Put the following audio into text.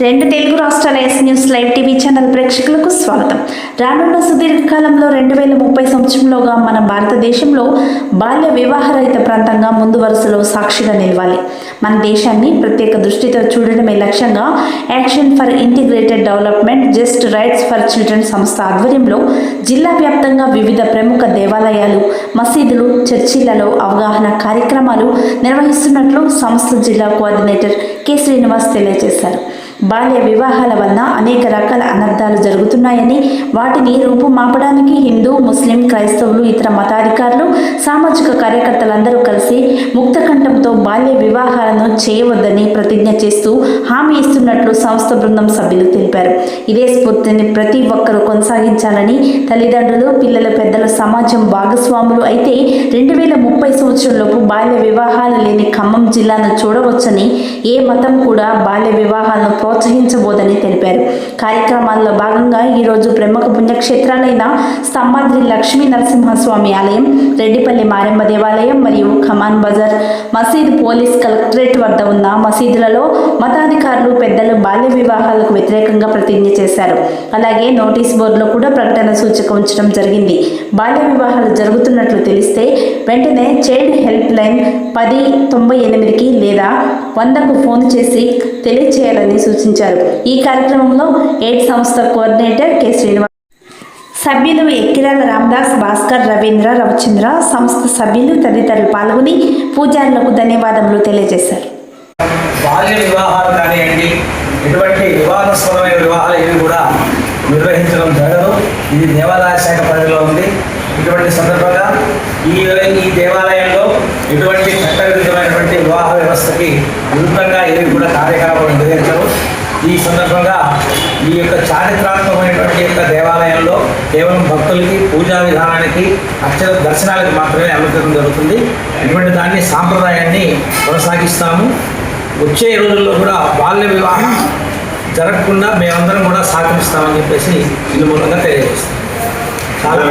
రెండు తెలుగు రాష్ట్రాల yes news live TV channel ప్రేక్షకులకు స్వాగతం. రానున్న సుదీర్ఘకాలంలో 2030 సంవత్సరంలోగా మన భారతదేశంలో బాల్య వివాహరహిత ప్రాంతంగా ముందు వరుసలో సాక్షిగా నిలవాలి. మన దేశాన్ని ప్రత్యేక దృష్టితో చూడడమే లక్ష్యంగా action for integrated development just rights for children సంస్థ ఆధ్వర్యంలో జిల్లా వ్యాప్తంగా వివిధ ప్రముఖ దేవాలయాలు, మసీదులు, చర్చిలలో అవగాహన కార్యక్రమాలు నిర్వహిస్తున్నట్లు సంస్థ జిల్లా కోఆర్డినేటర్ కె శ్రీనివాస్ తెలియజేశారు. బాల్య వివాహాల వలన అనేక రకాల అనర్థాలు జరుగుతున్నాయని, వాటిని రూపుమాపడానికి హిందూ, ముస్లిం, క్రైస్తవులు, ఇతర మతాధికారులు, సామాజిక కార్యకర్తలందరూ కలిసి ముక్తకంఠంతో బాల్య వివాహాలను చేయవద్దని ప్రతిజ్ఞ చేస్తూ హామీ ఇస్తున్నట్లు సంస్థ బృందం సభ్యులు తెలిపారు. ఇదే స్ఫూర్తిని ప్రతి ఒక్కరూ కొనసాగించాలని తల్లిదండ్రులు, పిల్లల, పెద్దల, సమాజం భాగస్వాములు అయితే 2030 సంవత్సరంలోపు బాల్య వివాహాలు లేని ఖమ్మం జిల్లాను చూడవచ్చని, ఏ మతం కూడా బాల్య వివాహాలను ప్రోత్సహించబోదని తెలిపారు. కార్యక్రమాల్లో భాగంగా ఈరోజు ప్రముఖ పుణ్యక్షేత్రాలైన స్తంభాద్రి లక్ష్మీ నరసింహస్వామి ఆలయం, రెడ్డిపల్లి మారెమ్మ దేవాలయం మరియు ఖమాన్ బజార్ మసీద్, పోలీస్ కలెక్టరేట్ వద్ద ఉన్న మసీదులలో మతాధికారులు, పెద్దలు బాల్య వివాహాలకు వ్యతిరేకంగా ప్రతిజ్ఞ చేశారు. అలాగే నోటీస్ బోర్డులో కూడా ప్రకటన సూచిక ఉంచడం జరిగింది. బాల్య వివాహాలు జరుగుతున్నట్లు తెలిస్తే వెంటనే చైల్డ్ హెల్ప్ లైన్ 1098కి లేదా 100కు ఫోన్ చేసి తెలియచేయాలని సూచించారు. ఈ కార్యక్రమంలో ఎయిడ్ సంస్థ కోఆర్డినేటర్ కె శ్రీనివాస్, సభ్యులు ఎక్కిరాల రామదాస్, భాస్కర్, రవీంద్ర, రవిచంద్ర, సంస్థ సభ్యులు తదితరులు పాల్గొని పూజారులకు ధన్యవాదములు తెలియజేశారు. బాల్య వివాహాలు కానివ్వండి, ఎటువంటి వివాదాస్పదమైన వివాహాలు ఇవి కూడా నిర్వహించడం జరగదు. ఇది దేవాదాయ శాఖ పరిధిలో ఉంది. ఇటువంటి సందర్భంగా ఈ దేవాలయంలో ఎటువంటి చట్టవిరుద్ధమైనటువంటి వివాహ వ్యవస్థకి విరుద్ధంగా ఏవి కూడా కార్యకలాపాలు నిర్వహించరు. ఈ సందర్భంగా ఈ యొక్క చారిత్రాత్మకమైనటువంటి యొక్క దేవాలయంలో కేవలం భక్తులకి, పూజా విధానానికి, అక్షర దర్శనాలకు మాత్రమే అనుమతించడం జరుగుతుంది. ఇటువంటి దాన్ని, సాంప్రదాయాన్ని కొనసాగిస్తాము. వచ్చే రోజుల్లో కూడా బాల్య వివాహం జరగకుండా మేమందరం కూడా సహకరిస్తామని చెప్పేసి ఇందు మూలంగా తెలియజేస్తాం. చాలా